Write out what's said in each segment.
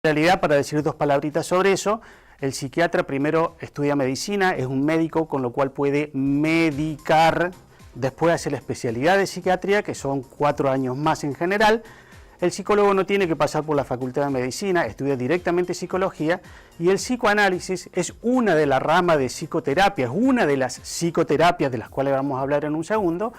En realidad, para decir dos palabritas sobre eso, el psiquiatra primero estudia medicina, es un médico, con lo cual puede medicar, después hace la especialidad de psiquiatría, que son 4 años más en general. El psicólogo no tiene que pasar por la facultad de medicina, estudia directamente psicología, y el psicoanálisis es una de las ramas de psicoterapia, es una de las psicoterapias de las cuales vamos a hablar en un segundo,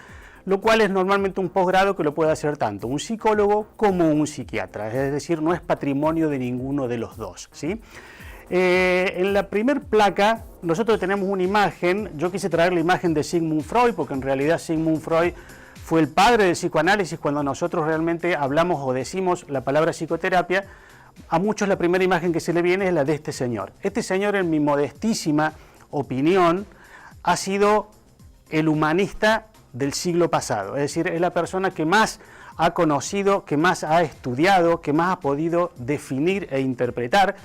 lo cual es normalmente un posgrado que lo puede hacer tanto un psicólogo como un psiquiatra, es decir, no es patrimonio de ninguno de los dos, ¿sí? En la primer placa nosotros tenemos una imagen, yo quise traer la imagen de Sigmund Freud, porque en realidad Sigmund Freud fue el padre del psicoanálisis. Cuando nosotros realmente hablamos o decimos la palabra psicoterapia, a muchos la primera imagen que se le viene es la de este señor. Este señor, en mi modestísima opinión, ha sido el humanista del siglo pasado, es decir, es la persona que más ha conocido, que más ha estudiado, que más ha podido definir e interpretar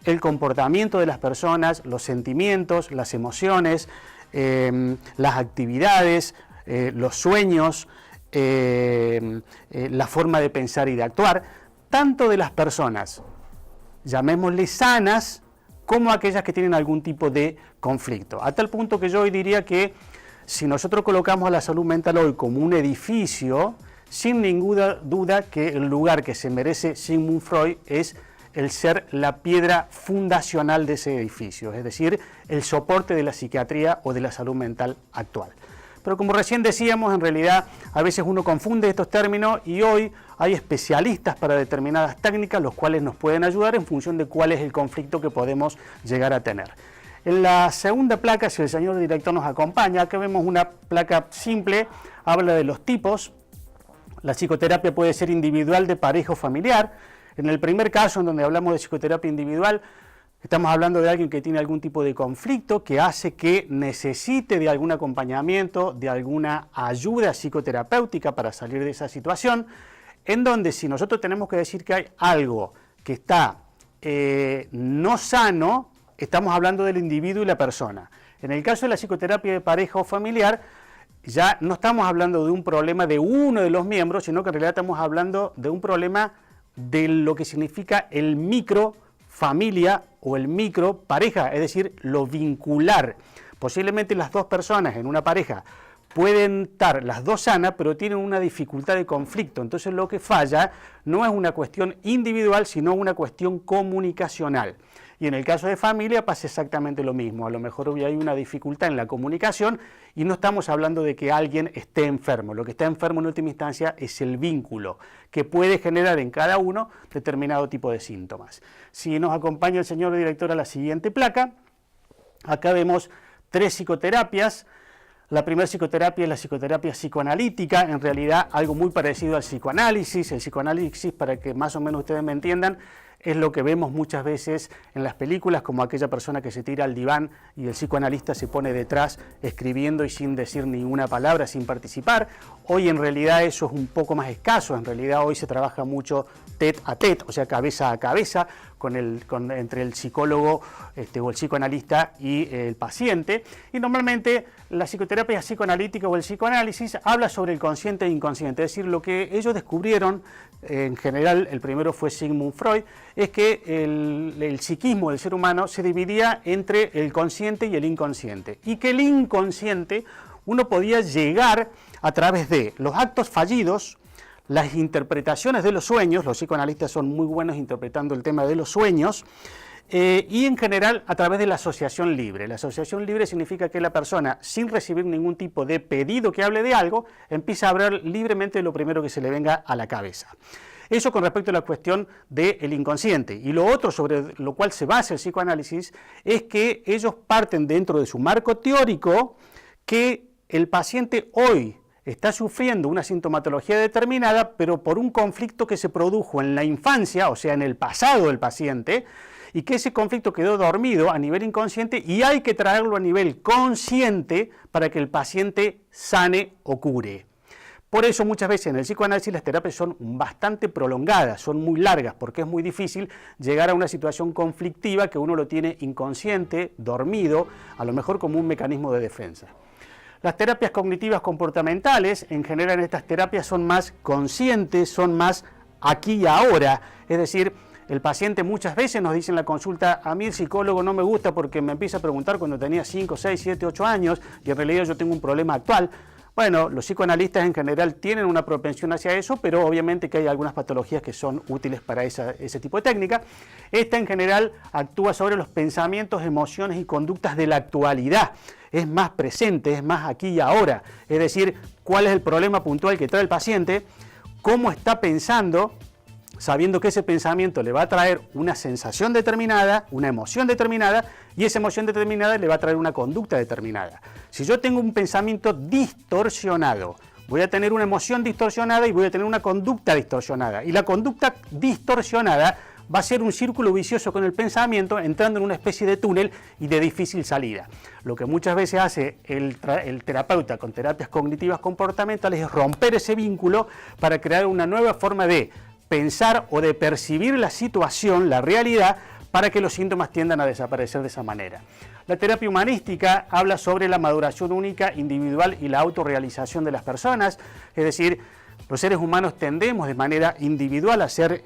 el comportamiento de las personas, los sentimientos, las emociones, las actividades, los sueños, la forma de pensar y de actuar, tanto de las personas, llamémosle sanas, como aquellas que tienen algún tipo de conflicto. A tal punto que yo hoy diría que si nosotros colocamos a la salud mental hoy como un edificio, sin ninguna duda que el lugar que se merece Sigmund Freud es el ser la piedra fundacional de ese edificio, es decir, el soporte de la psiquiatría o de la salud mental actual. Pero como recién decíamos, en realidad a veces uno confunde estos términos y hoy hay especialistas para determinadas técnicas, los cuales nos pueden ayudar en función de cuál es el conflicto que podemos llegar a tener. En la segunda placa, si el señor director nos acompaña, acá vemos una placa simple, habla de los tipos. La psicoterapia puede ser individual, de pareja o familiar. En el primer caso, en donde hablamos de psicoterapia individual, estamos hablando de alguien que tiene algún tipo de conflicto que hace que necesite de algún acompañamiento, de alguna ayuda psicoterapéutica para salir de esa situación, en donde si nosotros tenemos que decir que hay algo que está no sano, estamos hablando del individuo y la persona. En el caso de la psicoterapia de pareja o familiar, ya no estamos hablando de un problema de uno de los miembros, sino que en realidad estamos hablando de un problema de lo que significa el micro familia o el micro pareja, es decir, lo vincular. Posiblemente las dos personas en una pareja pueden estar las dos sanas, pero tienen una dificultad de conflicto. Entonces lo que falla no es una cuestión individual, sino una cuestión comunicacional. Y en el caso de familia pasa exactamente lo mismo. A lo mejor hoy hay una dificultad en la comunicación y no estamos hablando de que alguien esté enfermo. Lo que está enfermo en última instancia es el vínculo, que puede generar en cada uno determinado tipo de síntomas. Si nos acompaña el señor director a la siguiente placa, acá vemos 3 psicoterapias. La primera psicoterapia es la psicoterapia psicoanalítica, en realidad algo muy parecido al psicoanálisis. El psicoanálisis, para que más o menos ustedes me entiendan, es lo que vemos muchas veces en las películas, como aquella persona que se tira al diván y el psicoanalista se pone detrás escribiendo y sin decir ninguna palabra, sin participar. Hoy en realidad eso es un poco más escaso, en realidad hoy se trabaja mucho tete a tete, o sea, cabeza a cabeza, entre el psicólogo o el psicoanalista y el paciente. Y normalmente la psicoterapia psicoanalítica o el psicoanálisis habla sobre el consciente e inconsciente, es decir, lo que ellos descubrieron, en general el primero fue Sigmund Freud, es que el psiquismo del ser humano se dividía entre el consciente y el inconsciente, y que el inconsciente uno podía llegar a través de los actos fallidos, las interpretaciones de los sueños. Los psicoanalistas son muy buenos interpretando el tema de los sueños, y en general a través de la asociación libre. La asociación libre significa que la persona, sin recibir ningún tipo de pedido que hable de algo, empieza a hablar libremente lo primero que se le venga a la cabeza. Eso con respecto a la cuestión del inconsciente. Y lo otro sobre lo cual se basa el psicoanálisis es que ellos parten dentro de su marco teórico que el paciente hoy está sufriendo una sintomatología determinada, pero por un conflicto que se produjo en la infancia, o sea, en el pasado del paciente, y que ese conflicto quedó dormido a nivel inconsciente y hay que traerlo a nivel consciente para que el paciente sane o cure. Por eso muchas veces en el psicoanálisis las terapias son bastante prolongadas, son muy largas, porque es muy difícil llegar a una situación conflictiva que uno lo tiene inconsciente, dormido, a lo mejor como un mecanismo de defensa. Las terapias cognitivas comportamentales, en general estas terapias son más conscientes, son más aquí y ahora, es decir, El paciente muchas veces nos dice en la consulta, a mí el psicólogo no me gusta porque me empieza a preguntar cuando tenía 5, 6, 7, 8 años y en realidad yo tengo un problema actual. Bueno, los psicoanalistas en general tienen una propensión hacia eso, pero obviamente que hay algunas patologías que son útiles para ese tipo de técnica. Esta en general actúa sobre los pensamientos, emociones y conductas de la actualidad. Es más presente, es más aquí y ahora. Es decir, cuál es el problema puntual que trae el paciente, cómo está pensando, sabiendo que ese pensamiento le va a traer una sensación determinada, una emoción determinada, y esa emoción determinada le va a traer una conducta determinada. Si yo tengo un pensamiento distorsionado, voy a tener una emoción distorsionada y voy a tener una conducta distorsionada. Y la conducta distorsionada va a ser un círculo vicioso con el pensamiento, entrando en una especie de túnel y de difícil salida. Lo que muchas veces hace el terapeuta con terapias cognitivas comportamentales es romper ese vínculo para crear una nueva forma de pensar o de percibir la situación, la realidad, para que los síntomas tiendan a desaparecer de esa manera. La terapia humanística habla sobre la maduración única, individual y la autorrealización de las personas, es decir, los seres humanos tendemos de manera individual a ser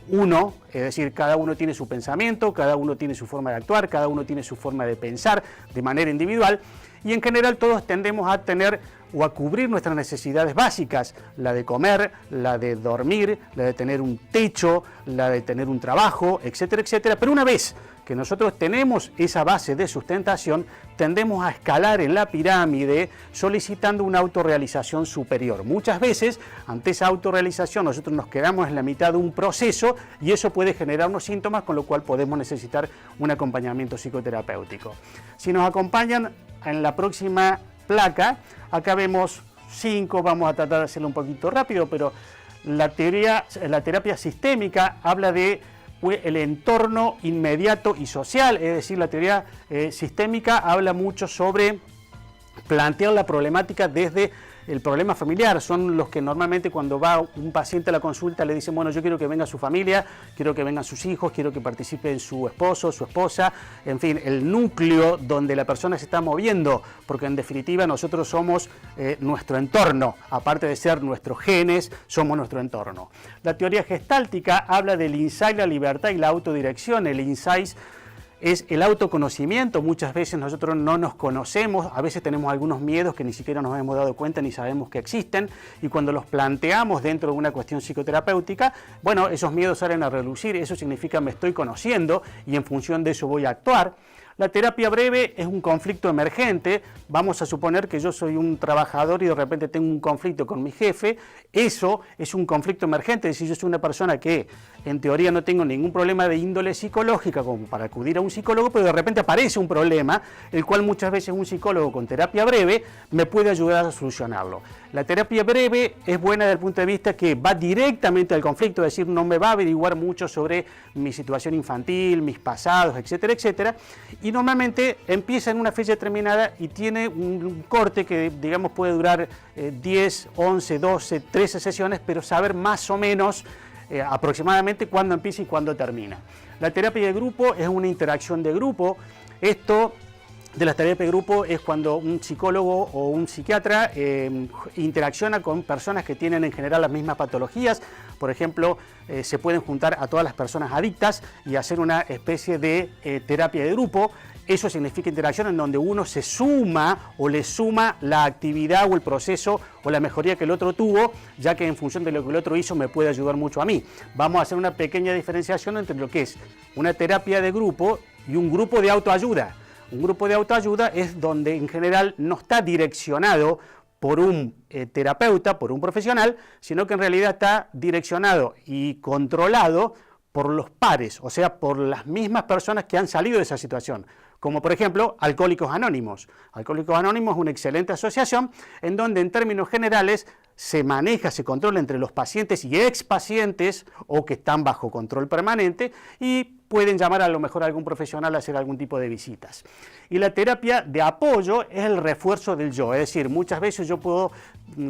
uno, es decir, cada uno tiene su pensamiento, cada uno tiene su forma de actuar, cada uno tiene su forma de pensar de manera individual, y en general todos tendemos a tener o a cubrir nuestras necesidades básicas, la de comer, la de dormir, la de tener un techo, la de tener un trabajo, etcétera, etcétera. Pero una vez que nosotros tenemos esa base de sustentación, tendemos a escalar en la pirámide solicitando una autorrealización superior. Muchas veces, ante esa autorrealización, nosotros nos quedamos en la mitad de un proceso y eso puede generarnos síntomas, con lo cual podemos necesitar un acompañamiento psicoterapéutico. Si nos acompañan en la próxima placa, acá vemos 5, vamos a tratar de hacerlo un poquito rápido, pero la terapia sistémica habla de el entorno inmediato y social, es decir, la teoría sistémica habla mucho sobre plantear la problemática desde el problema familiar. Son los que normalmente cuando va un paciente a la consulta le dicen, bueno, yo quiero que venga su familia, quiero que vengan sus hijos, quiero que participen su esposo, su esposa, en fin, el núcleo donde la persona se está moviendo, porque en definitiva nosotros somos nuestro entorno, aparte de ser nuestros genes, somos nuestro entorno. La teoría gestáltica habla del insight, la libertad y la autodirección. El insight es el autoconocimiento. Muchas veces nosotros no nos conocemos, a veces tenemos algunos miedos que ni siquiera nos hemos dado cuenta ni sabemos que existen, y cuando los planteamos dentro de una cuestión psicoterapéutica, bueno, esos miedos salen a relucir. Eso significa me estoy conociendo y en función de eso voy a actuar. La terapia breve es un conflicto emergente. Vamos a suponer que yo soy un trabajador y de repente tengo un conflicto con mi jefe. Eso es un conflicto emergente, es decir, yo soy una persona que en teoría no tengo ningún problema de índole psicológica como para acudir a un psicólogo, pero de repente aparece un problema, el cual muchas veces un psicólogo con terapia breve me puede ayudar a solucionarlo. La terapia breve es buena desde el punto de vista que va directamente al conflicto, es decir, no me va a averiguar mucho sobre mi situación infantil, mis pasados, etcétera, etcétera, y normalmente empieza en una fecha determinada y tiene un corte que, digamos, puede durar 10, 11, 12, 13 sesiones, pero saber más o menos aproximadamente cuándo empieza y cuándo termina. La terapia de grupo es una interacción de grupo. Esto de la terapia de grupo es cuando un psicólogo o un psiquiatra interacciona con personas que tienen en general las mismas patologías. Por ejemplo, se pueden juntar a todas las personas adictas y hacer una especie de terapia de grupo. Eso significa interacción en donde uno se suma o le suma la actividad o el proceso o la mejoría que el otro tuvo, ya que en función de lo que el otro hizo me puede ayudar mucho a mí. Vamos a hacer una pequeña diferenciación entre lo que es una terapia de grupo y un grupo de autoayuda. Un grupo de autoayuda es donde en general no está direccionado por un terapeuta, por un profesional, sino que en realidad está direccionado y controlado por los pares, o sea, por las mismas personas que han salido de esa situación. Como por ejemplo Alcohólicos Anónimos. Alcohólicos Anónimos es una excelente asociación en donde en términos generales se maneja, se controla entre los pacientes y expacientes o que están bajo control permanente y pueden llamar a lo mejor a algún profesional a hacer algún tipo de visitas. Y la terapia de apoyo es el refuerzo del yo, es decir, muchas veces yo puedo,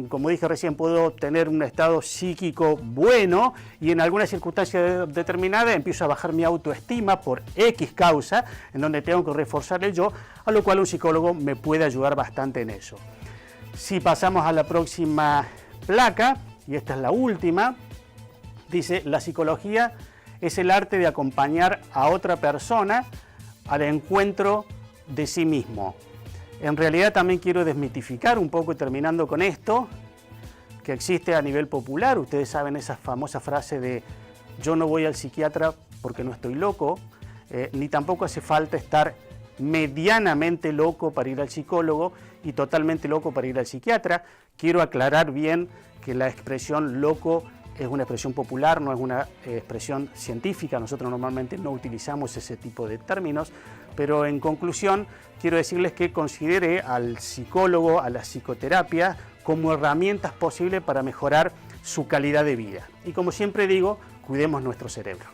como dije recién, puedo tener un estado psíquico bueno y en alguna circunstancia determinada empiezo a bajar mi autoestima por X causa, en donde tengo que reforzar el yo, a lo cual un psicólogo me puede ayudar bastante en eso. Si pasamos a la próxima placa, y esta es la última, Dice, la psicología es el arte de acompañar a otra persona al encuentro de sí mismo. En realidad también quiero desmitificar un poco, y terminando con esto, que existe a nivel popular. Ustedes saben esa famosa frase de yo no voy al psiquiatra porque no estoy loco, ni tampoco hace falta estar medianamente loco para ir al psicólogo y totalmente loco para ir al psiquiatra. Quiero aclarar bien que la expresión loco es una expresión popular, no es una expresión científica. Nosotros normalmente no utilizamos ese tipo de términos, pero en conclusión quiero decirles que considere al psicólogo, a la psicoterapia, como herramientas posibles para mejorar su calidad de vida. Y como siempre digo, cuidemos nuestro cerebro.